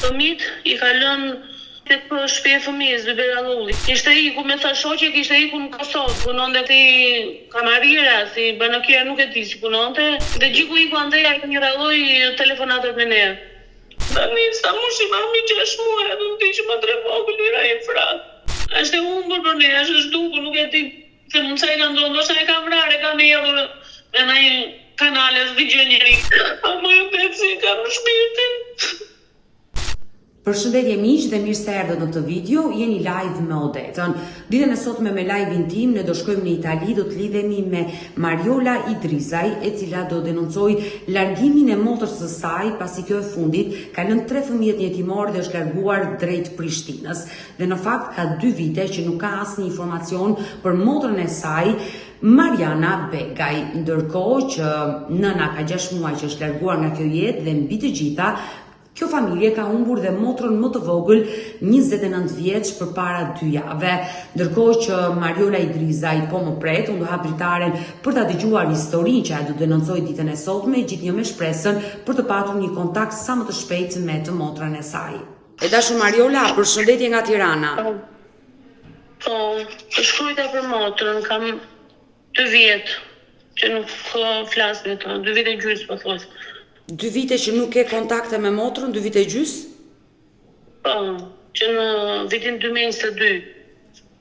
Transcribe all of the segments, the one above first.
Fëmit I ka lënë tek shtëpia e fëmijës dy Berallulli. Ishte iku me sa shoqe, kishte iku në Kosovë, punonte si kamarira, si banakira, nuk e di si punonte. Dhe gjiku iku andej ai një ralloj telefonatat me ne. Tani sa mushi mami 6 muaj, edhe më di që më tre vogël I ra I frat. Është e humbur për ne, është zhdukur, nuk e di se mund sa I ka ndonë, ndoshta e ka vrarë, ka ndjedhur me ndaj kanale s'digje njeri. A më ju betë si ka në shpirtin. Përshëndetje miq dhe mirë se erdhët në këtë video, jeni live me Odetën. Ditën e sotme me live-in tim ne do shkojmë në Itali, do të lidhemi me Mariola Idrizaj, e cila do denoncoj largimin e motrës së saj, pasi kjo e fundit ka lënë 3 fëmijë jetimor dhe është larguar drejt Prishtinës. Dhe në fakt ka 2 vite që nuk ka asnjë informacion për motrën e saj, Mariana Begaj, ndërkohë që nëna ka 6 muaj që është larguar nga kjo jetë dhe mbi të gjitha kjo familje ka humbur dhe motrën më të vogël 29 vjeç përpara 2 javë. Ndërkohë që Mariola Idrizaj po më pret, unë do hap dritaren për ta dëgjuar historinë që ai do denoncoj ditën e sotme, gjithnjë me shpresën për të patur një kontakt sa më të shpejtë me të motrën e saj. E dashur Mariola, përshëndetje nga Tirana. Po, të shkruajta për motrën, kam 2 vjet që nuk flas me të, 2 vite gjysmë po thos. 2 vite që nuk ke kontakte me motrën, 2 vite gjys? Po, që në vitin 2022,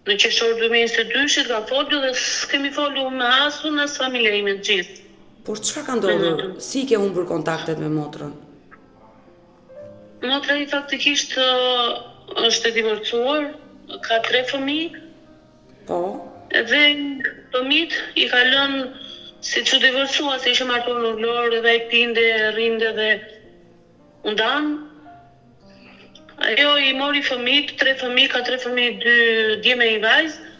në qershor 2022, që ka folur dhe s'kemi folur me asun as familja ime të gjithë. Por çfarë ka ndodhur? Si ke humbur kontaktet me motrën? Motra I faktikisht është e divorcuar, ka 3 fëmijë. Po. Dhe fëmijët I ka lënë si që divorcua, se ishe martuar në Vlorë dhe I pinde, rinde dhe undan. Ajo I mori fëmijët, 3 fëmijë, ka 3 fëmijë, 2 djeme I vajzë.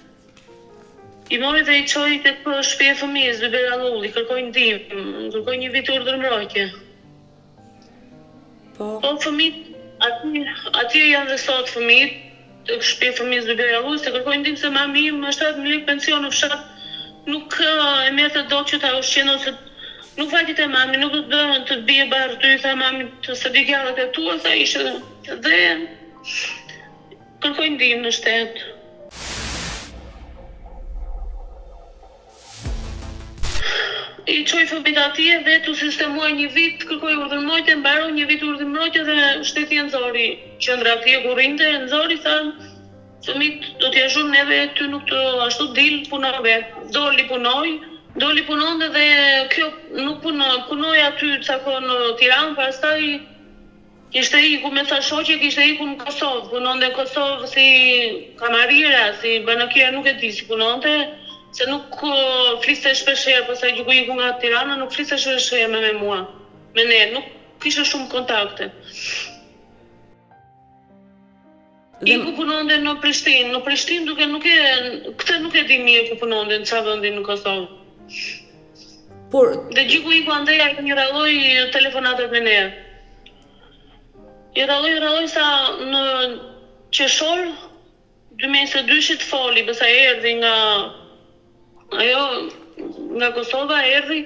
I mori dhe I çoi tek shtëpia e fëmijës dy Berallulli, kërkoi ndihmë, kërkoi një vit urdhërmbrojtje. Po fëmijët, aty janë dhe sot fëmijët, tek shtëpia e fëmijës dy Berallulli, se kërkojnë ndihmë se mami im është 7.000 pension në fshat. Nuk e merë të do që ta ushqen ose nuk vajtit e mami, nuk do të bie barë ty, tha mami të së digjallat e tua, tha ishe dhe kërkoj ndihmë në shtetë. I çoj fëmijët atje dhe tu sistemuaj një vit, kërkoj urdhërmbrojtje, mbaroi një vit urdhërmbrojtje dhe shteti e nxori. Qendra atje ku rrinte e nxori, tha fëmijët do t'ja zhurmë neve, ty nuk të ashtu dil punove. Doli punonte dhe kjo nuk punoi aty ca kohë në Tiranë, pastaj kishte iku me sa shoqe, kishte iku në Kosovë, punonte në Kosovë si kamarira, si banakira, nuk e di si punonte, se nuk fliste shpeshherë, pastaj që ku iku nga Tirana, nuk fliste shpeshherë me mua. Me ne, nuk kisha shumë kontakte. Iku punonte në Prishtinë duke këtë nuk e di mirë ku punonte në çfarë vendi në Kosovë. Por dhe gjiku iku andej ai një ralloj telefonatat me ne. I ralloj sa në qershor 2022 foli, pastaj erdhi nga Kosova, erdhi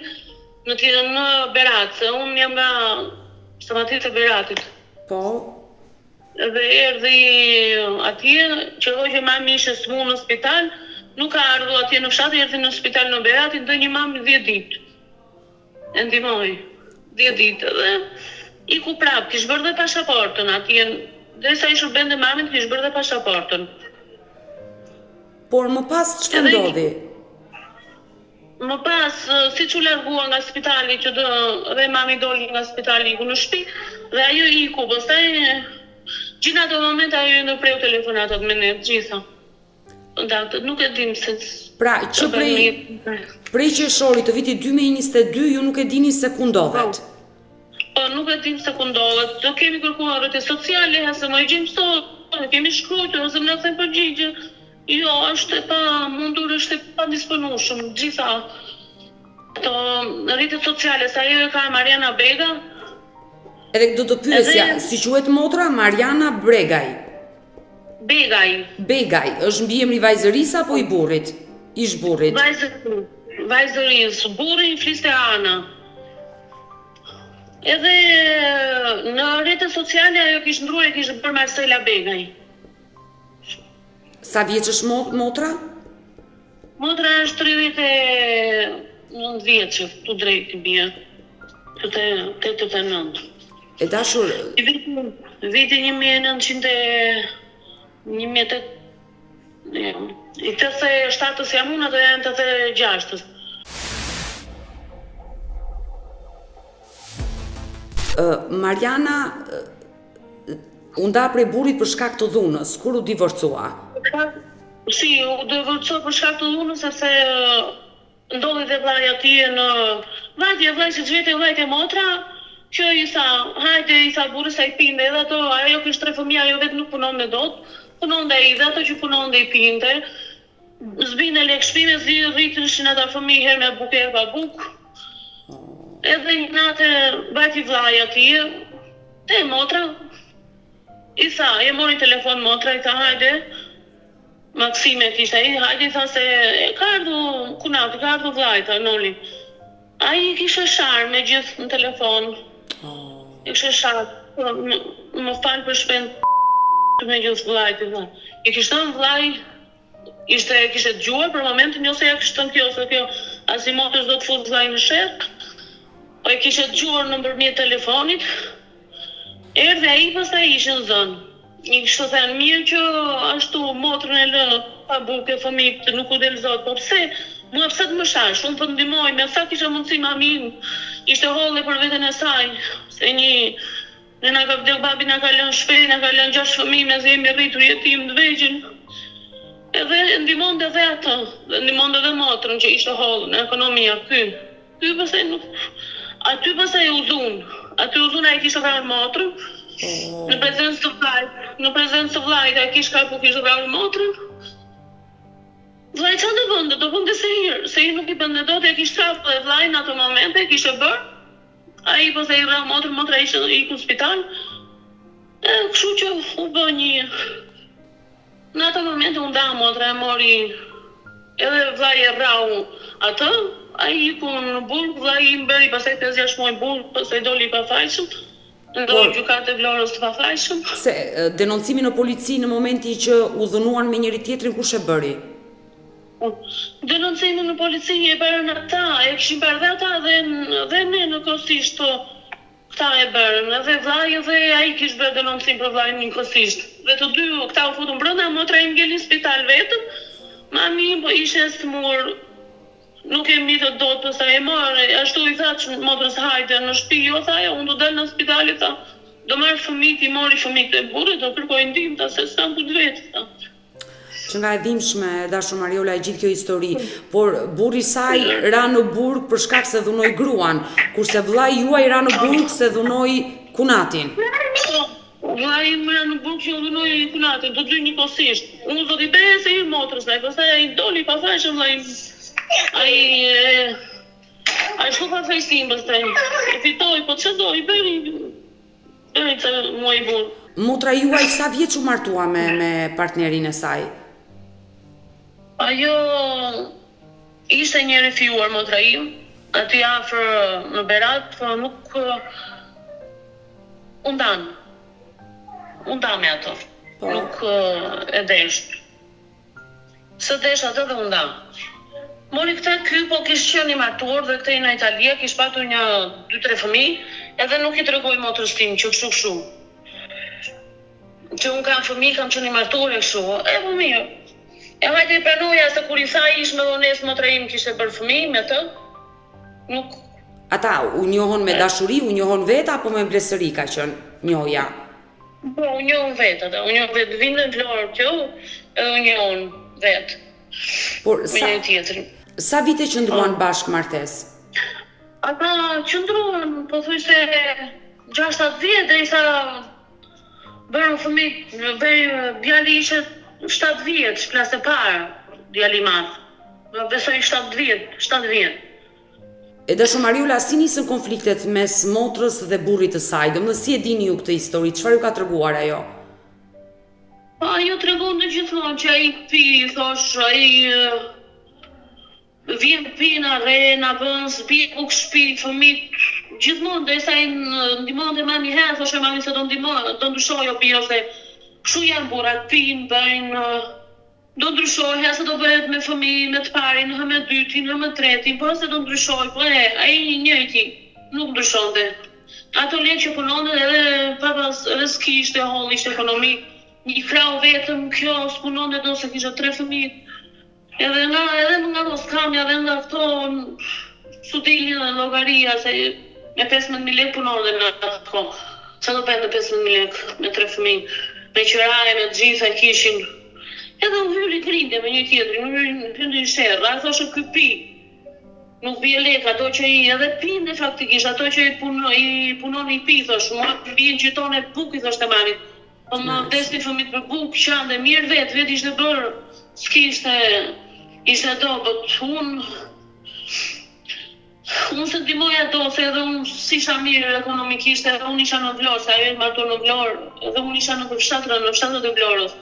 në Berat, se unë jam nga Stamatit e Beratit. Po. Dhe erdhi atje, qëroj që mami ishe smunë në spital, nuk ka ardhur atje në fshat, erdhi në spital në Berat, ndoj një mami 10 ditë. E ndihmoi 10 ditë dhe iku prap, kish bërë dhe pasaportën atje, derisa i shërbente mamin, kish bërë dhe pasaportën. Por më pas ç'ka ndodhi? Më pas, si që largua nga spitali, që dhe mami doli nga spitali, iku në shtëpi, dhe ajo iku, pastaj gjithë ato momente ajo ndërpreu telefonatat me ne, gjitha. Kontaktet, nuk e dim se... Pra, që prej qershorit të vitit 2022, ju nuk e dini se ku ndodhet? Po, nuk e dim se ku ndodhet. Do kemi kërkuar rrjete sociale, se më i gjim sot, kemi shkruajtur, ose më na them përgjigje. Jo, është e pa mundur, është e pa disponueshëm, gjitha. Ato rrjetet sociale, sa ajo e ka Mariana Bega. Edhe do të pyesja, si quhet motra? Mariana Begaj. Begaj, është mbiemri vajzërisë apo I burrit? Ish burrit. Vajzërisë, burri I fliste Ana. Edhe Në rrjetet sociale ajo kishte ndruar e kishte bërë Marcela Begaj. Sa vjeç është motra? Motra është 39 vjeçë, tu drejt i bie. 89. E dashur, Viti 1900 i 87-ës jam unë, ato janë 86-ës. Mariana u nda prej burrit për shkak të dhunës, kur u divorcua? Si, u divorcua për shkak të dhunës, sepse ndodhi dhe vllai atij në vllai që vetë vllajtë motra, që i tha, hajde i tha burrit sa i pinte edhe ato, ajo kishte 3 fëmijë, ajo vetë nuk punonte dot, punonte ai dhe ato që punonte i pinte. Zbinte lek shpime, rritëshin ata fëmijë herë me bukë herë pa bukë. Edhe një natë bati vllai atij, te motra, i tha, e mori telefon motra, i tha, hajde, Maksime kishte ai, hajde i tha se ka ardhur kunati, ka ardhur vllai, tha Noli. Ai kishte sharm me gjithë në telefon. Kishte sharm, më fal për shpend me gjithë vllajt, i tha. I kishte thënë vllai, kishte dëgjuar për momentin, ose ja kishte thënë kjo, se kjo as i motës do të fut vllai në sherr. Po e kishte dëgjuar nëpërmjet telefonit. Erdhi ai pastaj ishin zënë. I kishte thënë mirë që ashtu motrën e lë pa bukë fëmijët nuk u del zot, po pse? Mua pse të më shash, unë po ndihmoj, me sa kisha mundësi mami ishte holle për veten e saj, se ne na ka vdek babi, na ka lënë shpejt, na ka lënë 6 fëmijë, me jemi rritur jetim të vegjël. Edhe ndihmonte edhe atë, ndihmonte edhe motrën që ishte holle në ekonomia ky pastaj nuk. Aty pastaj u zun. Aty u zun ai kishte vrarë motrën. Në prezencë të vllajt, ai kishte vrarë motrën. Vllai çfarë do bënte se i nuk i bënte dot, e kishte trapë dhe vllai në ato momente, e kishte bërë. Ai pastaj i vrau motrën, motra ishte në spital. Kështu që u bë një. Në ato momente u nda motra, e mori edhe vllai e rrau atë, ai iku në burg, vllai i mbëri pastaj 5-6 muaj burg, pastaj doli i pafajshëm. Ndoi gjykatë e Vlorës të pafajshëm. Se denoncimi në polici në momenti që u dhunuan me njëri tjetrin, kush e bëri? Denoncimi në polici e bërën ata, e kishin bërë dhe ata dhe ne në kosisht këta e bërën, edhe vllai edhe ai kishte bërë denoncim për vllain në kosisht. Dhe të dy këta u futën brenda, motra i ngeli në spital vetëm, mami po ishte smur, nuk e mitët dot, pastaj e morë, ashtu i tha që motrës hajde në shtëpi, jo tha, unë do del në spital, tha, do marr fëmijët, i mori fëmijët e burrit, do kërkoj ndihmë, ta se s'kam ku të vetë, tha. Që nga e dhimbshme, dashur Mariola, e gjithë kjo histori, por burri i saj ra në burg për shkak se dhunoi gruan, kurse vllai juaj ra në burg se dhunoi kunatin. Vllai im ra në burg që dhunoi kunatin, të dy njëkohësisht. Unë do t'i bëj se i motrës, pastaj ai doli pa fashëm vllai. Ai shku pa fejsim pastaj. E fitoi, po ç'do i bëri? Ca muaj burg. Motra juaj sa vjeç u martua me partnerin e saj? Ajo ishte një rifiuar motra im, aty afër në Berat, po nuk u ndan me ato. Nuk e desh. Së desh atë dhe u ndan. Mori ky po kishte qenë i martuar dhe këtej në Itali, kishte patur një 2-3 fëmijë, edhe nuk i tregoi motrës tim që kështu. Që unë kam fëmijë, kam qenë i martuar e kështu. E po mirë. E hajde i pranoja se kur i tha ish me dhonesë motra im kishte bërë fëmijë me të. Nuk. Ata u njohon me dashuri, u njohon vetë apo me blesëri ka qenë njohja? Po, u njohon vetë ata, u njohon vetë, vinë në Vlorë kjo, edhe u njohon vetë. Por sa vite qëndruan bashkë martesë? Ata qëndruan, po thuj se 6-7 vjet derisa bërën fëmijë, djali ishte 7 vjeç, klasë e parë, djali i madh. Besoj 7 vjet. E dashur Mariola, si nisën konfliktet mes motrës dhe burrit të saj? Domethënë si e dini ju këtë histori? Çfarë ju ka treguar ajo? Ajo tregon të gjithmonë që ai pi, thosh, ai vjen pi na re, na bën shtëpi, nuk shtëpi, fëmijët gjithmonë derisa i ndihmonte mami herë, thoshte mami se do ndryshoj opinion se kështu janë burrat, pinë, bëjnë, do ndryshoj, herë se do bëhet me fëmijë, me të parin, hë me dytin, hë me tretin, po se do ndryshoj, po ai njëjti nuk ndryshonte. Ato lekë që punonte edhe papas edhe s'kishte holl, ishte ekonomik, një krau vetëm kjo s'punonte do se kisha 3 fëmijë. Edhe nga do skamja dhe nga këto su dilin dhe llogaria se me 15.000 lekë punonte në atë kohë. Sa do bëjnë me 15.000 lekë me 3 fëmijë, me qiraje, me të gjitha kishin. Edhe u hyri krinte me një tjetrin, u hyri në sherrë, a thoshte ky pi. Nuk bie lek, ato që i edhe pinde faktikisht, ato që i punon i pi, thosh, mua bien gjitone buk, i thoshte mamit. Po më desni fëmit për buk, qande, mirë vetë ishte bërë, s'kishte, ishte dobët, unë se ndihmoja do, se edhe unë s'isha mirë ekonomikisht, edhe unë isha në Vlorë, se ajo e marto në Vlorë, edhe unë isha në fshatrën e Vlorës.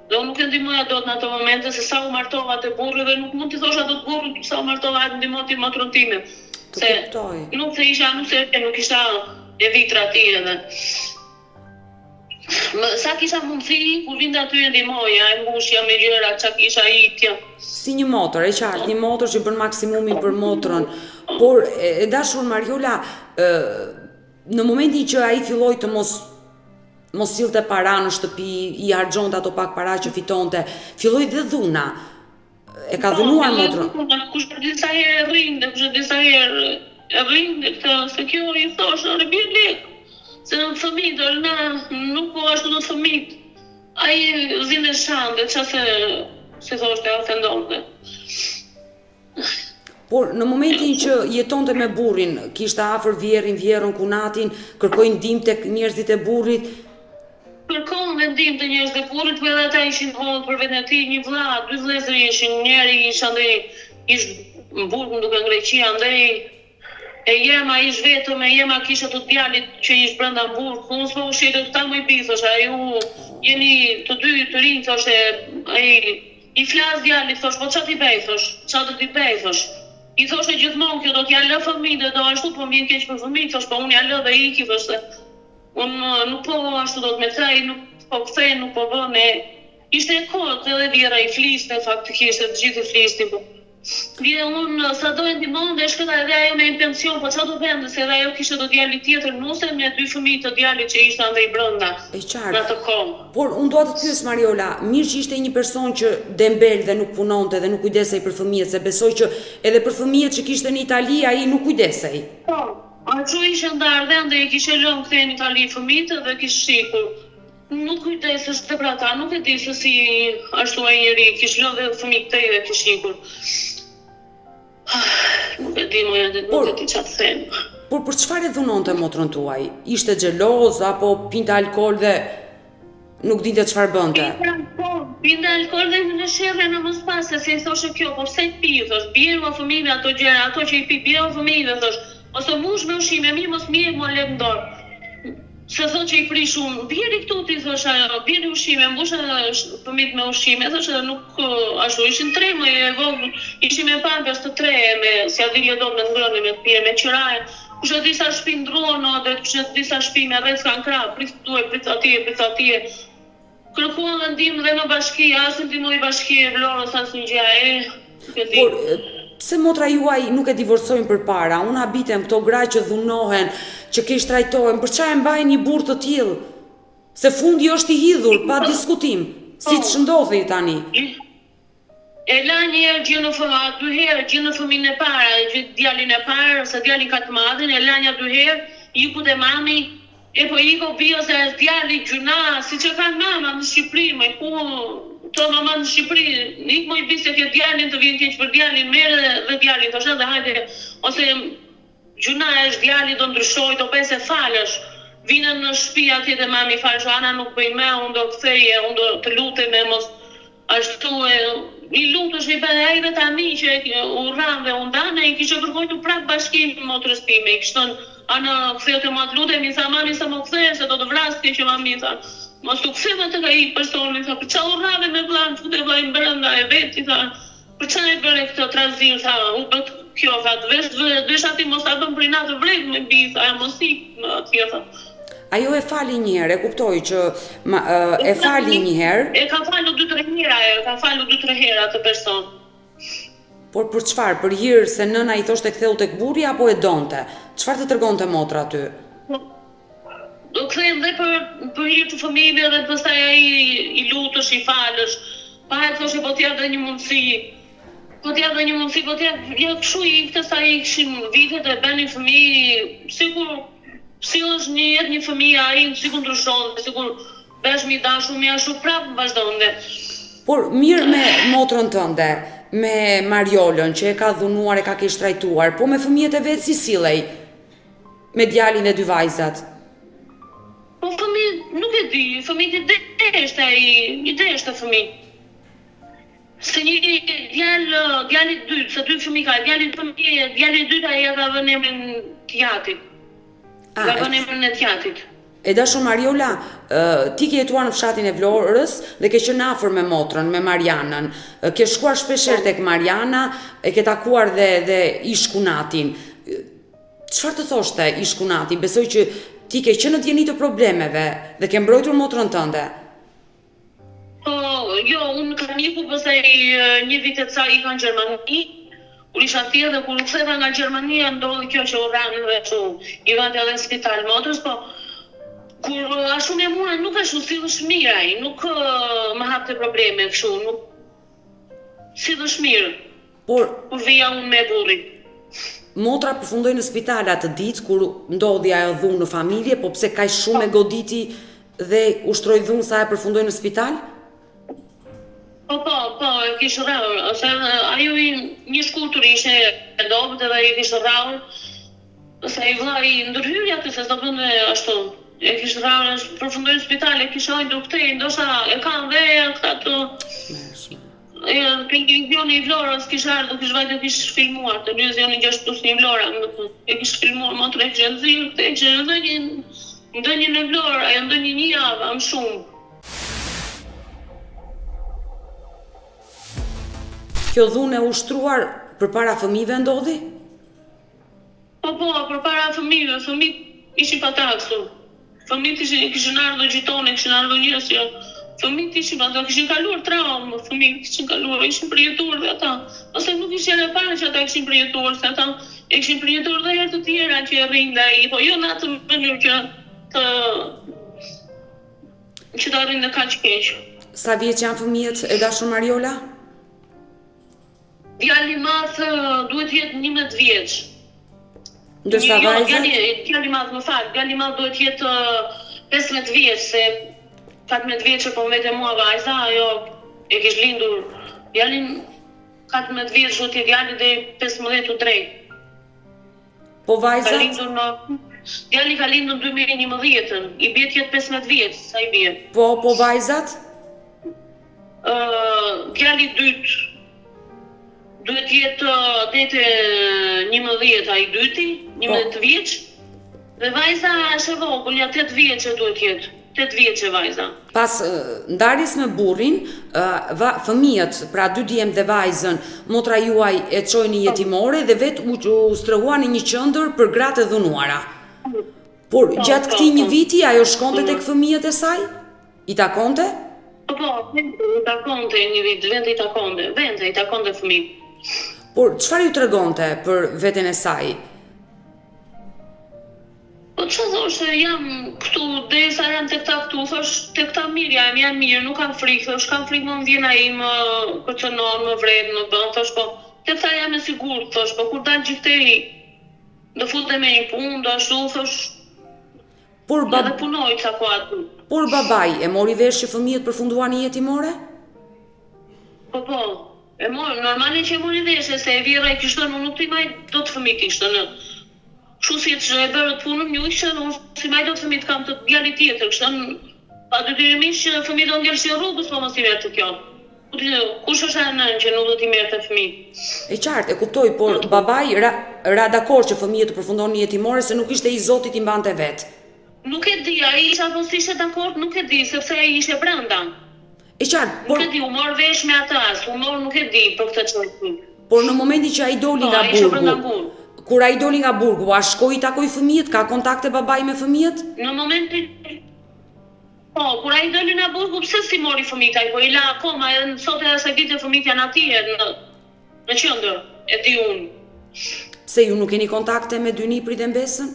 Dhe unë nuk e ndihmoja dot në ato momente, se sa u martova te burri dhe nuk mund t'i thosha dot burrit sa u martova atë ndihmoti motrën time. Se nuk se isha e vitra aty edhe. Sa kisha mundësi, kur vinda aty e ndihmoja, e mbushja me gjëra, çka kisha itja. Si një motor, e qartë, një motor që bën maksimumin për motrën. Por e dashur Mariola, në momentin që ai filloi të mos sillte para në shtëpi, i harxhonte ato pak para që fitonte, filloi dhe dhuna. E ka dhunuar motrën. Kush disa herë rrinte, disa herë rrinte se kjo i thosh, "Ore bie lek." Se në fëmijë nuk po ashtu në fëmijë. Ai zinte shande, çase si thoshte, ofendonte. Por në momentin që jetonte me burrin, kishte afër vjerrën, kunatin, kërkoi ndihmë tek njerëzit e burrit. Kërkon dhe ndihmë të njerëzit e burrit, po edhe ata ishin holl për veten e tij, një vëlla, 2 vëllezër ishin, njëri ishte andej, burgu duke në Greqi, andej e jema ish vetëm, e jema kisha të djalit që ish brenda burg, unë s'po u shitë këta më i pi, thoshe, ju jeni të dy të rinj, thoshe, i flas djalit, thosh, po qa t'i bej, thosh, qa të t'i bej, thosh. I thoshe gjithmonë kjo do t'ja lë fëmijë, do ashtu po m'vjen keq për fëmijë, thosh, po unë ja lë dhe iki, thosh, se unë nuk po ashtu do t'me thej, nuk po kthej, nuk po bën, ishte e kot, edhe vjera i fliste, faktikisht, të gjithë i flistin, po. Vje unë sa do e ndihmon dhe shkëta edhe ajo me pension, po qa do vende, se edhe ajo kishte do djali tjetër, nuse me 2 fëmijë të djalit që ishte andej brenda. E qartë. Në atë kohë. Por unë dua të pyes Mariola, mirë që ishte një person që dembel dhe nuk punonte dhe nuk kujdesej për fëmijët, se besoj që edhe për fëmijët që kishte në Itali ai nuk kujdesej. Po, ashtu ishte ndarë dhe i kishe lënë kthej në Itali fëmijët dhe kishte shikur. Nuk kujdesej se për ata, nuk e di se si ashtu ai njeri kishte lënë dhe fëmijët këtej dhe kishte shikur. Nuk e di nuk e di çfarë të them. Por për çfarë e dhunonte motrën tuaj? Ishte xheloz apo pinte alkool dhe nuk dinte çfarë bënte? Pinte alkool dhe në sherrë në mos pas, se i thoshe kjo, po pse pi, thosh, bjerë o fëmijëve ato gjëra, ato që i pi, bjerë o fëmijëve, thosh, ose mush me ushqime, mi mos mirë mo lep dorë. Se thot që i prish unë, bjeri këtu ti, thosh, bjeri ushqime, mbushe fëmijët me ushqime, thosh edhe nuk, ashtu, ishin 3 më e vogël, ishin me pampers të 3, me si adilje do me ngrënë, me pije, me qiraje, kushe disa shtëpi ndronë, dhe kushe disa shtëpi me rreth kanë krah, prit atje, kërkuan dhe ndihmë dhe në bashki, as në ndihmoj bashki e Vlorës, as një gjë, Por, pse motra juaj nuk e divorcojnë përpara? Unë habitem këto gra që dhunohen, që keq trajtohen, për çfarë mbajnë një burr të tillë? Se fundi është i hidhur, pa diskutim, siç ndodhi tani. E la një herë gjë në fëmijë, 2 herë gjë në fëmijën e para, djalin e parë, ose djalin ka të madhin, e la një 2 herë, iku te mami, e po iko bio se djali gjuna, si që kanë mama në Shqipëri, me ku to mama në Shqipëri, nik më i bise kjo djalin të vjen keq për djalin, merë dhe djalin, të shë dhe hajde, ose gjuna është djali do ndryshoj, do pese falësh, vine në shtëpi atje dhe mami falësh, ana nuk bëj me, unë do ktheje, unë do të luteme, mos ashtu e, i lutesh një bëhe e dhe tani që u rran dhe u ndane, i kishe kërkojtu prap bashkim motrës time, i kështën, ana ktheu të ma të lutem, i tha mami sa më kthej, se do të vraske që mami tha, mos të ktheu të ka i personi, tha, për qa u rrave me vlan, fute vlajnë brenda e vet, i tha, për qa e bëre këtë trazir, tha, u bët kjo, tha, vesh ati mos ta bën për natë vret me bi, tha, mos i atje, tha. Ajo e fali një herë, e kuptoj që e fali një herë. E ka falur 2-3 herë ajo, ka falur 2-3 herë atë person. Por për çfarë? Për hir se nëna i thoshte ktheu tek burri apo e donte? Çfarë të tregonte motra aty? Do kthehen dhe për hir të fëmijëve dhe pastaj ai i lutesh, i falësh. Pa e thoshe po t'ja dhe një mundësi. Po t'ja dhe një mundësi, po t'ja kështu i këtë sa i këshim vitet e bënin fëmijë, sikur si është një jetë një fëmijë ai, sikur ndryshon, sikur besh mi dashur, mi ashtu prapë vazhdonte. Por mirë me motrën tënde, me Mariolën që e ka dhunuar, e ka keq trajtuar, po me fëmijët e vet si sillej? Me djalin dhe 2 vajzat. Po fëmijë nuk e di, fëmijët i deshte fëmijë. Se një djali 2, se 2 fëmijë ka, djali 2 ai ja ka vënë emrin Tjatit. Ka vënë emrin e Tjatit. E dashur Mariola, ti ke jetuar në fshatin e Vlorës dhe ke qenë afër me motrën, me Marianën. Ke shkuar shpeshherë tek Mariana, e ke takuar dhe Ishkunatin. Çfarë të thoshte Ishkunati? Besoj që ti ke qenë në dieni të problemeve dhe ke mbrojtur motrën tënde. Po, jo, unë kam iku pastaj një vit e ca ika në Gjermani. Kur isha atje dhe kur u ktheva nga Gjermania ndodhi kjo që u ranë dhe kështu. I vante edhe në spital motrës, po kur ashtu me mua nuk ashtu sillesh mirë ai, nuk më hapte probleme kështu, nuk sillesh mirë. Por kur vija unë me burrin. Motra përfundoi në spital atë ditë kur ndodhi ajo dhunë në familje, po pse kaq shumë e goditi dhe ushtroi dhunë sa e përfundoi në spital? Po, e kishë rrahur, ose ajo një shkurtur ishte e dobët edhe e kishë rrahur, ose i vllai ndërhyrja aty se s'do bënte ashtu. E kishë rrahur, përfundoi në spital, e kishë hajë dokteri, ndoshta e kanë dhe këta të televizioni i Vlorës kishë ardhur, kishë vajtë kishë filmuar, televizioni 6+1 i Vlora, e kishë filmuar motra e kishë nxirr, e kishë ndonjë në Vlorë, ajo ndonjë një javë, am shumë. Kjo dhunë e ushtruar përpara fëmijëve ndodhi? Po, përpara fëmijëve, fëmijët ishin pataksur. Fëmijët kishin ardhur gjitone, kishin ardhur njerëz që fëmijët ishin pataksur, kishin kaluar traumë, fëmijët kishin kaluar, ishin përjetuar dhe ata. Ose nuk ishin e para që ata kishin përjetuar, se ata e kishin përjetuar dhe herë të tjera që rrinë dhe ai, po jo në atë mënyrë që të arrin dhe kaq keq. Sa vjeç janë fëmijët e dashur Mariola? Djali i madh duhet të jetë 11 vjeç. Ndërsa vajzat? Djali i madh, më fal, djali i madh duhet të jetë 15 vjeç, se 14 vjeç po vetë mua vajza, ajo e kish lindur. Djalin 14 vjeç duhet të jetë djali dhe 15 u drejt. Po vajzat? Djali ka lindur në 2011-ën, i bie të jetë 15 vjeç, sa i bie. Po vajzat? Djali i dytë duhet jetë dete 11 ai dyti, 11 vjeç, dhe vajza është e vogël, ja 8 vjeç duhet jetë, 8 vjeç vajza. Pas ndarjes me burrin, fëmijët, pra 2 djemt dhe vajzën, motra juaj e çoi në jetimore dhe vetë u strehuan në një qendër për gratë e dhunuara. Por gjatë këtij një viti ajo shkonte tek fëmijët e saj? I takonte? Po, i takonte një vit, vende i takonte fëmijë. Por çfarë ju tregonte për veten e saj? Po çfarë thoshte, jam këtu, derisa jam tek ta këtu, thosh tek ta mirë, jam mirë, nuk kam frikë, thosh kam frikë më vjen ai më kërcënon, më vret, më bën, thosh po, tek ta jam e sigurt, thosh, po kur dal gjithëri, do futem me një punë, do ashtu, thosh. Por edhe punoj ca kohë aty. Por babai e mori vesh që fëmijët përfunduan në jetimore? Po. E mori, normale që e mori veshe, se e vjera i kishtë në nuk t'i maj do të fëmijë kishtë në. Kështu si që e bërë të punëm, një ishtë në si maj do të fëmijë të kam të djali tjetër, kështë në pa detyrimisht që fëmijë do ngellë që rrugës, po mos i merë të kjo. Kush është e nënë që nuk do t'i merë të fëmijë? E qartë, e kuptoj, por babai ra dakord që fëmijët të përfundon në jetimore se nuk ishte i Zotit i mbante vetë. Nuk e di, ai isha po si ishte dakord, nuk e di, sepse ai ishte brenda. E qartë, por... Nuk e di, u mor vesh me atë as, nuk e di për këtë çështje. Por në momentin që ai doli nga burgu, kur ai doli nga burgu, a shkoi takoi fëmijët, ka kontakte babai me fëmijët? Në momentin kur ai doli nga burgu, pse si mori fëmijët ai? Po i la akoma, edhe sot edhe se vite fëmijët janë atje në qendër, e di unë. Pse ju nuk keni kontakte me dy niprit e mbesën?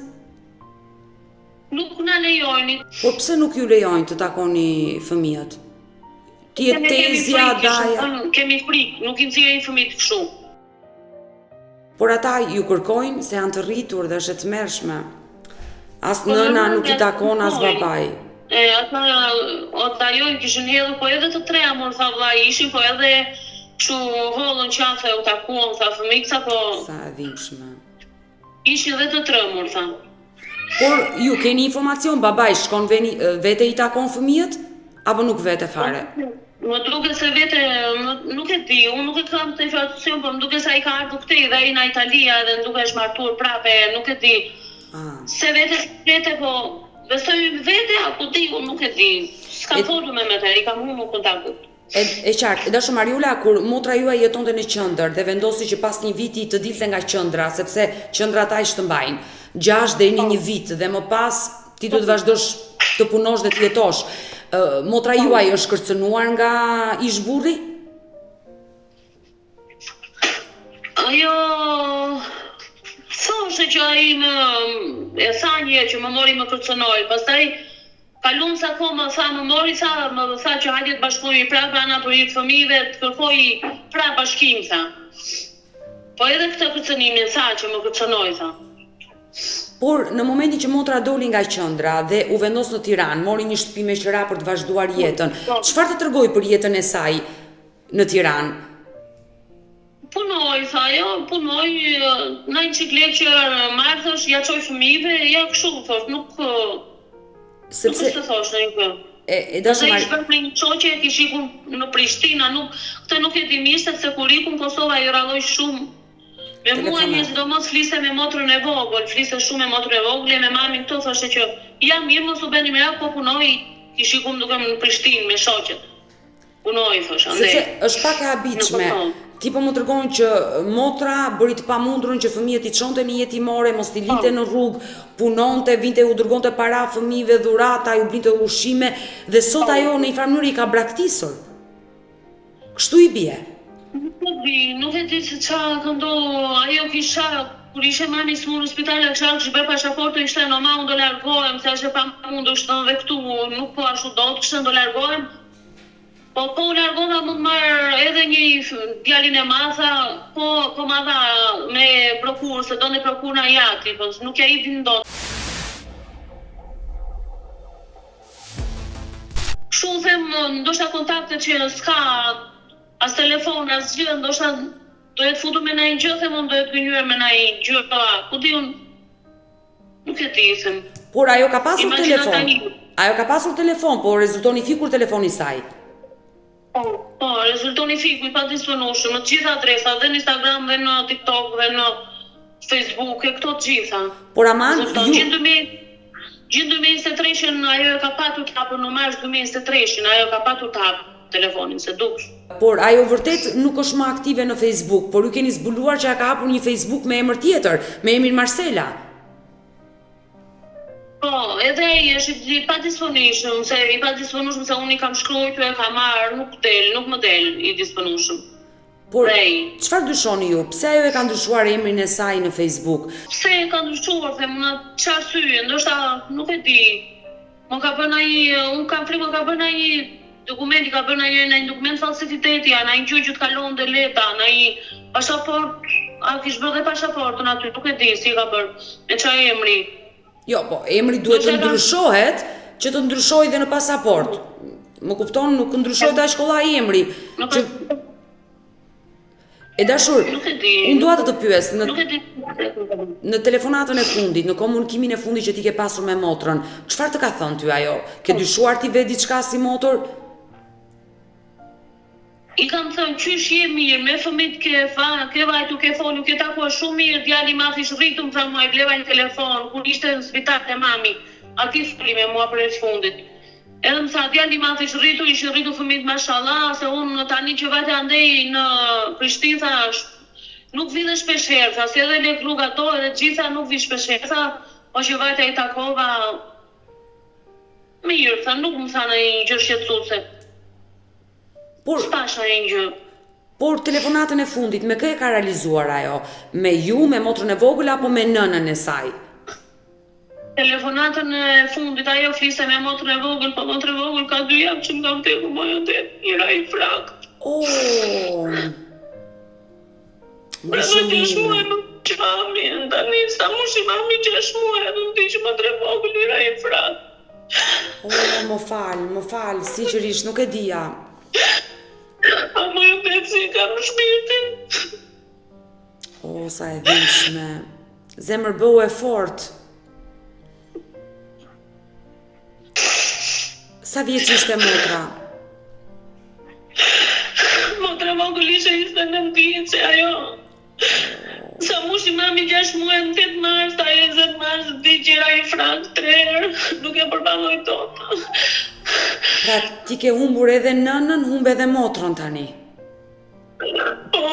Nuk na lejojnë. Po pse nuk ju lejojnë të takoni fëmijët? Ti e tezja, daja. Kemi frikë, nuk i nxjerrin fëmijët kështu. Por ata ju kërkojnë se janë të rritur dhe është e tmerrshme. As nëna nuk i takon as babai. Ata jo i kishin hedhur, po edhe të treja mor tha vllai ishin, po edhe kështu hollën qafe u takuan tha fëmijca, po sa e dhimbshme. Ishin edhe të tremur tha. Por ju keni informacion, babai shkon vete i takon fëmijët apo nuk vete fare? Më duket se vete, nuk e di, unë nuk e kam të informacion, po më duket se ai ka ardhur këtej dhe ai në Italia dhe më duket është martuar prape, nuk e di. Se vete, po besoj vete apo di, unë nuk e di. S'ka folur me të, i kam humbur kontaktin. E qartë, dashur Mariola, kur motra juaj jetonte në qendër dhe vendosi që pas një viti të dilte nga qendra, sepse qendrat ai shtrëmbajnë 6 deri në 1 vit dhe më pas ti duhet të vazhdosh të punosh dhe të jetosh. Motra juaj është kërcënuar nga ishburri? Ajo thoshte që ai e tha një që më mori më kërcënoi, pastaj kalon sa koma sa më mori më tha që hajde të bashkohemi prapë ana për jetë fëmijëve, të kërkoj prapë bashkim tha. Po edhe këtë kërcënimin tha që më kërcënoi tha. Por në momentin që motra doli nga qendra dhe u vendos në Tiranë, mori një shtëpi me qira për të vazhduar jetën. Çfarë të tregoi për jetën e saj në Tiranë? Punoj, tha jo, punoj, në një ciklet që marrësh, ja çoj fëmijëve, ja kështu thosh, nuk sepse të thosh në një. E dashur Mariola, ishte me një çoqe që ikun në Prishtinë, këtë nuk e di mirë sepse kur ikun Kosova i rralloi shumë. Me mua një sidomos fliste me motrën e vogël, fliste shumë me motrën e vogël, me mamin këto thoshte që ja mirë mos u bëni merak, po punoj, kish ikum duke në Prishtinë me shoqet. Punoj thosh, ande. Sepse është pak e habitshme. Ti po më tregon që motra bëri të pamundurën që fëmijët i çonte në jetimore, mos i linte në rrugë, punonte, vinte u dërgonte para fëmijëve, dhurata, ju blinte ushqime dhe sot ajo në një farë mënyrë i ka braktisur. Kështu i bie. Nuk e di se çfarë ka ndodhur, ajo kisha kur ishte mami smur në spital, kisha që bëj pasaportën, ishte në ma unë do largohem, se është e pamundur, ishte dhe këtu, nuk po ashtu do të kishte do largohem. Po largova mund marr edhe një djalin e madha, po madha me prokurë, se do në prokurë në jati, po nuk ja i din dot. Kështu them, ndoshta kontakte që s'ka as telefon, as gjë, ndoshta do jetë futur me ndonjë gjë, them unë do jetë gënjur me ndonjë gjë, ku di unë, nuk e di them. Por ajo ka pasur telefon. Ajo ka pasur telefon, po rezultoni fikur telefoni i saj. Po, rezultoni fiku i padisponueshëm në të gjitha adresat, dhe në Instagram, dhe në TikTok, dhe në Facebook, e këto të gjitha. Por aman, Gjithë 2023-shin ajo e ka patur të hapur në mars 2023-shin, ajo ka patur të hapur telefonin, se duksh. Por ajo vërtet nuk është më aktive në Facebook, por ju keni zbuluar që ka hapur një Facebook me emër tjetër, me emrin Marcela. Po, edhe ai është i padisponueshëm, se unë i kam shkruar, e kam marrë, nuk më del i disponueshëm. Por çfarë dyshoni ju? Pse ajo e ka ndryshuar emrin e saj në Facebook? Pse e ka ndryshuar, them në çfarë arsye, ndoshta nuk e di. Unë kam frikë më ka bërë ndonjë dokumenti, ka bërë ndonjë dokument falsifiteti, ndonjë gjë që të kalon dhe leta, ndonjë pasaport, a kish bërë dhe pasaportën aty, nuk e di si ka bërë, me çfarë emri. Jo, po, emri duhet të ndryshohet, që të ndryshojë dhe në pasaport. Më kupton, nuk ndryshohet as shkollaj emri. E dashur, unë dua të pyes, në telefonatën e fundit, në komunikimin e fundit që ti ke pasur me motrën, çfarë të ka thënë ty ajo? Ke dyshuar ti vetë diçka si motor? I kam thënë qysh je mirë, me fëmijët ke vajtu, ke folu, ke takuar shumë mirë, djali i madh ishte rritur, më tha mua, i bleva një telefon, kur ishte në spital te mami, aty foli me mua për e fundit. Edhe më tha, djali i madh ishte rritur fëmijët mashallah, se unë tani që vajte andej në Prishtinë, thash, nuk vi dhe shpeshherë, tha, si edhe lek rrugë ato, edhe gjitha nuk vi shpeshherë, tha, po që vajta I takova, mirë, tha, nuk më tha në I gjë shqetësuese. S'tash në gjë. Por telefonatën e fundit, me kë e ka realizuar ajo? Me ju, me motrën e vogël, apo me nënën e saj? Telefonatën e fundit, ajo fliste me motrën e vogël, po motrën e vogël ka 2 javë që më ka vdekur moja det, njëra I frakt. Edhe 6 muaj nuk qami, tani sa mushi mami 6 muaj, edhe më di që motrën e vogël njëra I frakt. Më fal, sinqerisht nuk e dija. A moja det si ka në shpirtin. Sa e dhimshme. Zemër bëu e fort. Sa vjeç ishte motra? Motra vogël ishte 29 vjeç, ajo. Sa mushi mami 6 muaj në 8 mars, ajo 20 mars, di gjera I frakt 3 herë, nuk e përballoj dot. Pra ti ke humbur edhe nënën, humbe edhe motrën tani. Po.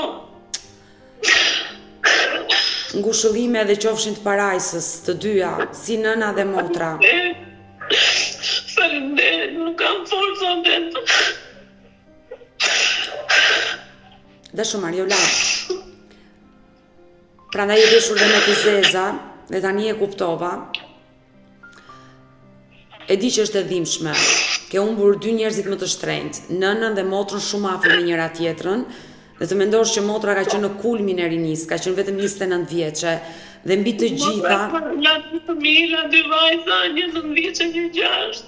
Ngushëllime edhe qofshin të parajsës, të dyja, si nëna dhe motra. Faleminderit, nuk kam forë zotet. Dashu Mariola, prandaj e veshur dhe me të zeza, dhe tani e kuptova. E di që është e dhimbshme. Ke humbur 2 njerëzit më të shtrenjtë, nënën dhe motrën shumë afër me njëra tjetrën, dhe të mendosh që motra ka qenë në kulmin e rinisë, ka qenë vetëm 29 vjeçe, dhe mbi të gjitha. Ja 2 fëmijë, 2 vajza, 19 vjeçe, 6.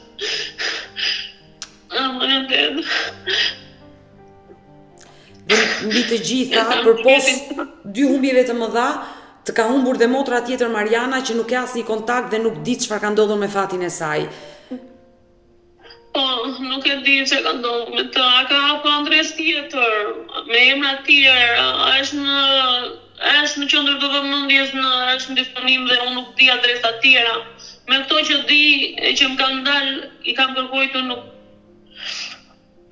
Dhe mbi të gjitha, përpos 2 humbjeve të mëdha, të ka humbur dhe motra tjetër Mariana që nuk ka asnjë kontakt dhe nuk di çfarë ka ndodhur me fatin e saj. Po, nuk e di që ka ndodhur me të, a ka hapur adres tjetër, me emra tjerë, është në qendër të vëmendjes, është disponible dhe unë nuk di adresa tjera. Me këto që di, që më kanë dalë, I kam kërkuar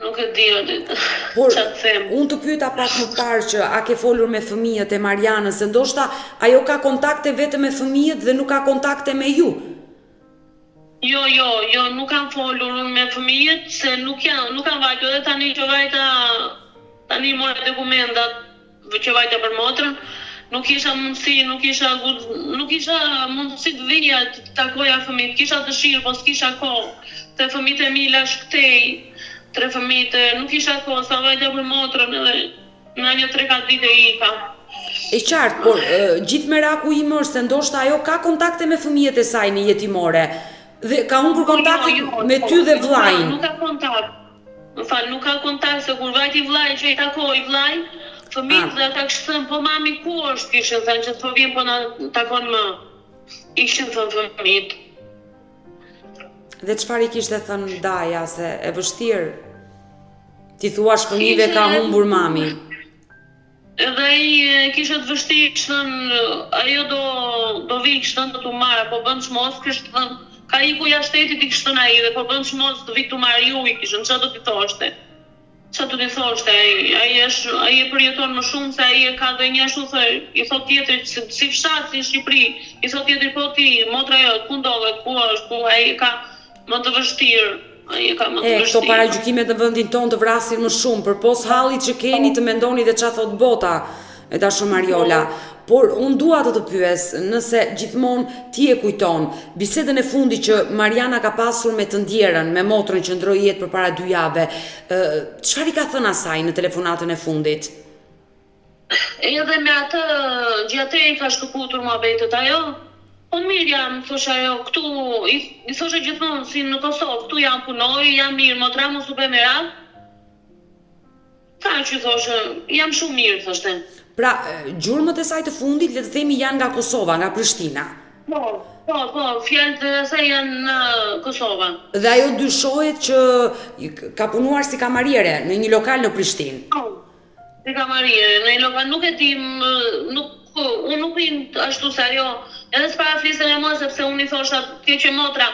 nuk e di Por, çfarë të them. Unë të pyeta pak më parë që a ke folur me fëmijët e Marianës, se ndoshta ajo ka kontakte vetëm me fëmijët dhe nuk ka kontakte me ju. Jo, nuk kam folur me fëmijët, se nuk kam vajtur, edhe tani që vajta, tani mora dokumentat që vajta për motrën, nuk isha mundësi të vija të takoja fëmijët, kisha dëshirë, po s'kisha kohë, te fëmijët e mi la shkëtej, 3 fëmijët, nuk isha kohë, sa vajta për motrën edhe në një 3-4 ditë ika. E qartë, por gjithë meraku im është se ndoshta ajo ka kontakte me fëmijët e saj në jetimore dhe ka humbur kontakte me ty dhe vllajin. Nuk ka kontakt. Nuk ka kontakt, se kur vajti vllai që I takoi vllai, fëmijët dhe ata kishin po mami ku është, kishin thënë që po vjen po na takon më. Ishin thënë fëmijët. Dhe çfarë I kishte thënë Daja, se e vështirë? Ti thuash fëmijëve ka humbur mami. Edhe ai kishte të vështirë, kishte ajo do vi, kishte do t'u marr, po bën çmos, kishte thënë ka iku jashtë shtetit, I kishte ai dhe po bën çmos të vi t'u marr ju, I kishin çfarë do t'i thoshte. Çfarë do t'i thoshte ai e përjeton më shumë se ai e ka dhe një ashtu I thot tjetër si fshat si Shqipëri, I thot tjetër po ti motra jot ku ndodhet, ku është, ku ai ka më të vështirë. Këto paragjykimet në vendin tonë të vrasin më shumë, përpos hallit që keni të mendoni dhe çfarë thot bota, e dashur Mariola. Por unë dua të pyes, nëse gjithmonë ti e kujton bisedën e fundit që Mariana ka pasur me të ndjerën, me motrën që ndroi jetë përpara 2 javë, çfarë I ka thënë asaj në telefonatën e fundit? Edhe me atë gjatë I ka shkëputur mohabetet ajo. Po mirë jam, thosha ajo, këtu, I thosha gjithmonë si në Kosovë, këtu jam punoj, jam mirë, motra mos u bëj merak. Ka që thosha, jam shumë mirë, thoshte. Pra, gjurmët e saj të fundit, le të themi janë nga Kosova, nga Prishtina. Po, fjalët e saj janë në Kosova. Dhe ajo dyshohet që ka punuar si kamariere në një lokal në Prishtinë. Po, si kamariere, në një lokal, nuk e di, unë nuk ashtu se ajo, edhe s'para flisën e mua, sepse unë I thosha, kjo që motra,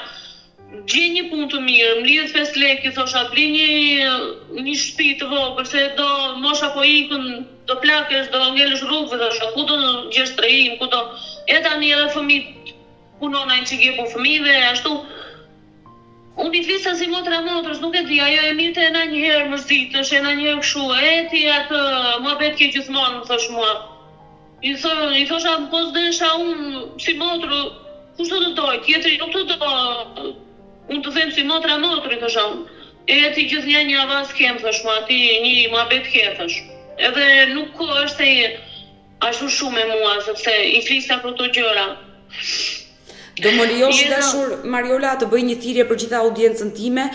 gjej një punë të mirë, më lidh 5 lekë, thosha bli një shtëpi të vogël, se do mosha po ikën, do plakesh, do ngelesh rrugëve, thosha, ku do gjesh trejim, ku do... E tani edhe fëmijët punonajnë që gjepu fëmijëve, ashtu... Unë i flisa si motra motrës, nuk e di, ajo e mirë të e na njëherë mërzitësh, e na njëherë këshu, e ti atë, ma bet ke gjithmonë, më thosh mua. I thosha, po s'desha unë si motrë, kushtë të doj, tjetëri nuk të do, unë të them si motra motrë, i thosha unë. E ti gjithë një avaz kem, thosh mua, ti një ma bet ke, thosh. Edhe nuk është se ashtu shumë e mua, sepse i flisa për të gjëra. Do më lejosh dashur Mariola të bëj një thirrje për gjitha audiencën time,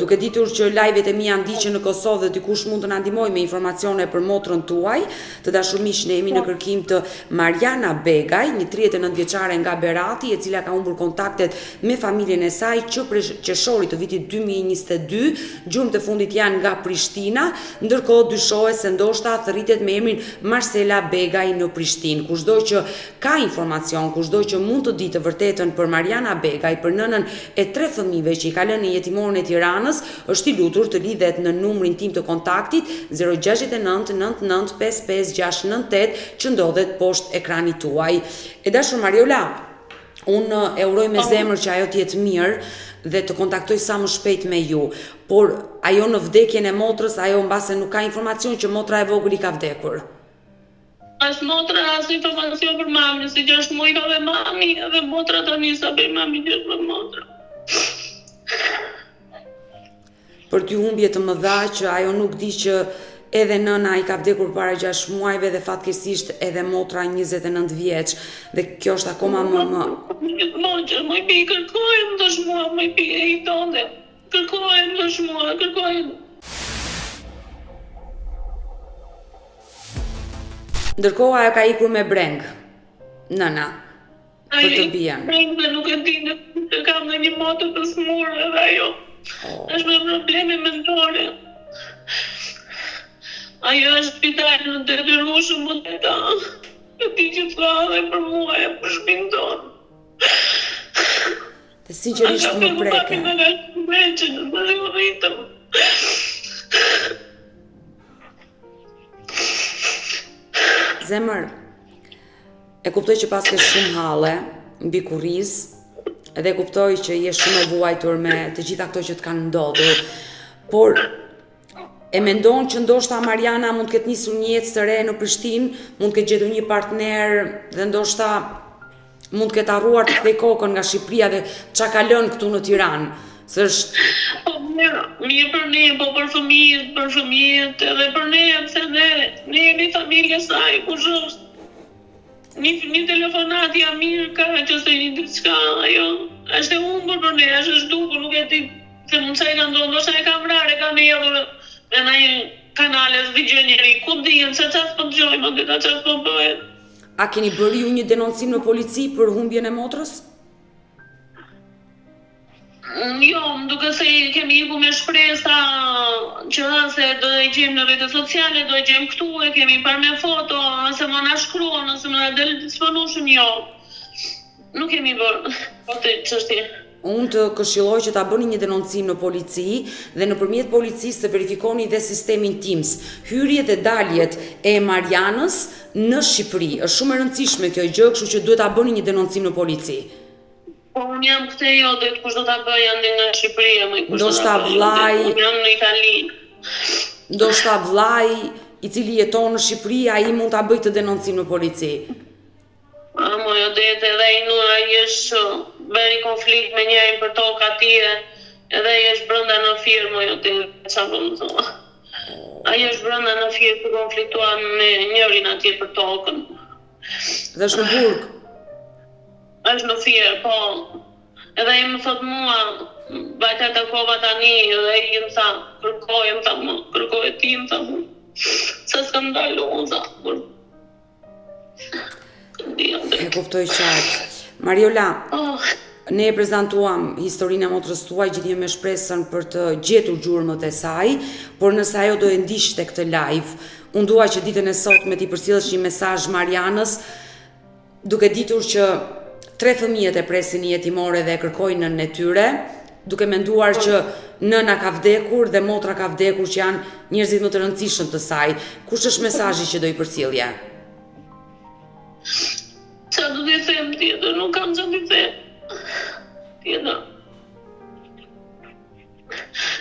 duke ditur që live-et e mia ndiqen në Kosovë dhe dikush mund të na ndihmojë me informacione për motrën tuaj. Të dashur miq, ne jemi në kërkim të Mariana Begaj, një 39 vjeçare nga Berati, e cila ka humbur kontaktet me familjen e saj që prej qershorit të vitit 2022, gjurmët e fundit janë nga Prishtina, ndërkohë dyshohet se ndoshta thërritet me emrin Marcela Begaj në Prishtinë. Kushdo që ka informacion, kushdo që mund të di të vërtetën për Mariana Begaj, për nënën e 3 fëmijëve që i ka lënë në jetimorën e Tiranës, është i lutur të lidhet në numrin tim të kontaktit 069 99 55 698 që ndodhet poshtë ekranit tuaj. E dashur Mariola, unë e uroj me zemër që ajo të jetë mirë dhe të kontaktoj sa më shpejt me ju, por ajo në vdekjen e motrës, ajo mbase nuk ka informacion që motra e vogël i ka vdekur. As motra, as informacion për mami, si 6 muaj ka dhe mami, edhe motra të njësa për mami, 6 për motra. Për ty humbje të mëdha që ajo nuk di që edhe nëna i ka vdekur para 6 muajve dhe fatkeqësisht edhe motra 29 vjeç dhe kjo është akoma më... Gjithmonë që më i pi kërkojmë të shmua, më i pi e i tonde, kërkojmë të shmua, kërkojmë. Ndërkohë ajo ka ikur me breng, nëna, për të bijen. Breng dhe nuk e di në kam në një moto të smurë edhe ajo. Është me probleme mendore. Ajo është spital në detyrueshëm më të ta. E di që të dhe për mua e për shpinë tonë. Dhe sinqerisht më preke. Më rritëm. Zemër, e kuptoj që pas ke shumë halle, mbi kurriz, edhe kuptoj që je shumë e vuajtur me të gjitha këto që të kanë ndodhur, por e mendon që ndoshta Mariana mund të ketë nisur një jetë të re në Prishtinë, mund të ketë gjetur një partner dhe ndoshta mund të ketë harruar të kthej kokën nga Shqipëria dhe çka ka lënë këtu në Tiranë. Se është... Mirë për ne, po për fëmijët, edhe për ne, pse ne jemi familje saj, kush është. Një telefonat ja mirë ka, që se një diçka, ajo, është e humbur për ne, është e zhdukur, nuk e ti, se mund se e ka ndonë, ndoshta e ka vrarë, e ka me jedhur me na një kanale, s'digje njeri, ku dijen, se qatë për të gjojmë, dhe ta qatë për bëhet. A keni bërë ju një denoncim në polici për humbjen e motrës? Jo, duke se kemi iku me shpresa që se do e gjem në rrjetet sociale, do e gjem këtu, e kemi par me foto, ose më na shkruan, ose më na del disponueshëm, jo. Nuk kemi bërë këtë çështje. Unë të këshilloj që ta bëni një denoncim në polici dhe nëpërmjet policisë të verifikoni dhe sistemin Teams, hyrjet e daljet e Marianës në Shqipëri. Është shumë e rëndësishme kjo gjë, kështu që duhet ta bëni një denoncim në polici. Po unë jam këte jo, dhe kush do ta bëj andi nga Shqipëria, më kush do ta bëj. Unë jam në Itali. Ndoshta vllai i cili jeton në Shqipëri, ai mund ta bëj të denoncim në polici. Mo jo det edhe ai është bëri konflikt me njërin për tokë atje, edhe ai është brenda në firmë, jo det çfarë do të thonë. Ai është brenda në firmë të konfliktuar me njërin atje për tokën. Dhe është në burg. Është në firë, po. Edhe i më thot mua, bajta të kova tani, edhe i më tha, kërkoj ti, më tha mu. Se s'kam dalu, më tha. E kuptoj qartë. Mariola, ne e prezantuam historinë e motrës tuaj, gjithnjë me shpresën për të gjetur gjurmët e saj, por nëse ajo do e ndiqte këtë live, unë dua që ditën e sotme t'i përcjellësh një mesazh Marianës, duke ditur që 3 fëmijët e presin jetimore dhe e kërkojnë nënën e tyre, duke menduar që nëna ka vdekur dhe motra ka vdekur që janë njerëzit më të rëndësishëm të saj. Kush është mesazhi që do i përcjellje? Qa do t'i them tjetër, nuk kam që t'i them. Tjetër.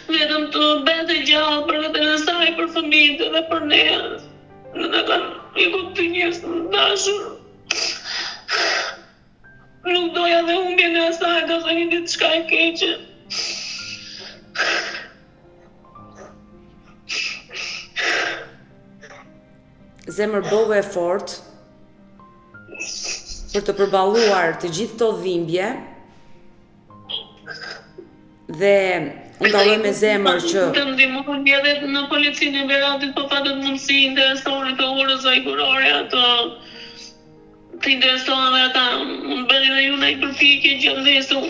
Vetëm të bete gjallë për vetën e saj, për fëmijët dhe për ne. Në kanë i kuptu njës të dashur. Nuk doja dhe humbjen e asaj, ka se një ditë shka e keqe. Zemër, bëu efort për të përballuar të gjithë këto dhimbje dhe unë daloj me zemër që të ndihmoni edhe në policinë e Beratit, po patët mundësi interesore të orës ajkurore ato të interesohen dhe ata më bëni dhe ju në i përpike gjëndesu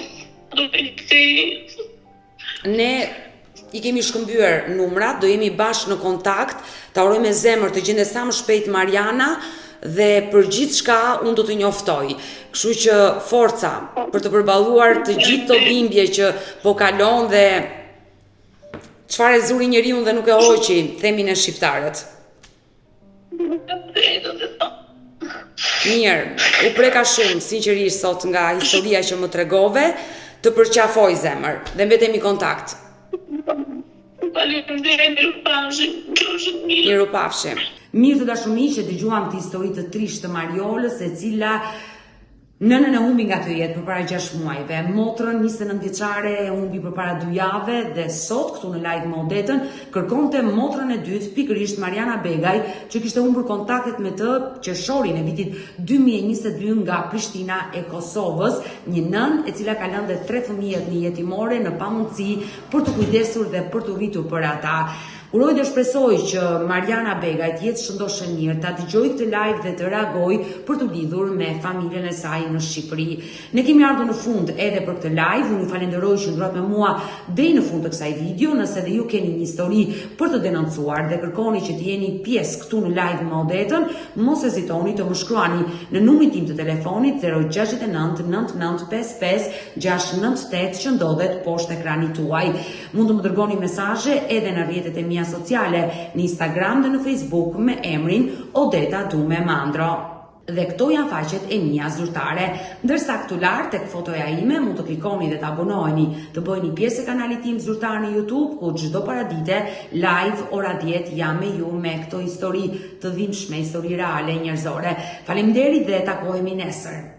do të këti. Ne i kemi shkëmbyer numrat, do jemi bashkë në kontakt, ta uroj me zemër të gjendet sa më shpejt Mariana dhe për gjithë shka unë do të njoftoj. Kështu që forca për të përballuar të gjithë të dhimbje që po kalon dhe çfarë e zuri njeriu dhe nuk e hoqi, themin e shqiptarët. Mirë, u preka shumë, sinqerisht sot nga historia që më tregove, të përqafoj zemër dhe mbetemi kontakt. Mirupafshim. Mirë të dashur që dëgjuam këtë histori të trisht të Mariolës, e cila nënën e humbi nga kjo jetë përpara 6 muajve, motrën 29 vjeçare e humbi përpara 2 javë dhe sot këtu në live me Odetën kërkonte motrën e dytë, pikërisht Mariana Begaj, që kishte humbur kontaktet me të qershorin e vitit 2022 nga Prishtina e Kosovës, një nën e cila ka lënë dhe 3 fëmijët në jetimore në pamundësi për të kujdesur dhe për të rritur për ata. Uroj dhe shpresoj që Mariana Begaj të jetë shëndoshë mirë, ta dëgjoj këtë live dhe të reagoj për të lidhur me familjen e saj në Shqipëri. Ne kemi ardhur në fund edhe për këtë live, unë ju falenderoj që ndrohet me mua deri në fund të kësaj video. Nëse dhe ju keni një histori për të denoncuar dhe kërkoni që të jeni pjesë këtu në live me Odetën, mos hezitoni të më shkruani në numrin tim të telefonit 069 9955 698 që ndodhet poshtë ekranit tuaj. Mund të më dërgoni mesazhe edhe në rrjetet e mia sociale në Instagram dhe në Facebook me emrin Odeta Dume Mandro. Dhe këto janë faqet e mia zyrtare. Ndërsa këtu lart tek fotoja ime mund të klikoni dhe të abonoheni, të bëheni pjesë e kanalit tim zyrtar në YouTube, ku çdo paradite live ora 10 jam me ju me këto histori të dhimbshme, histori reale njerëzore. Faleminderit dhe takohemi nesër.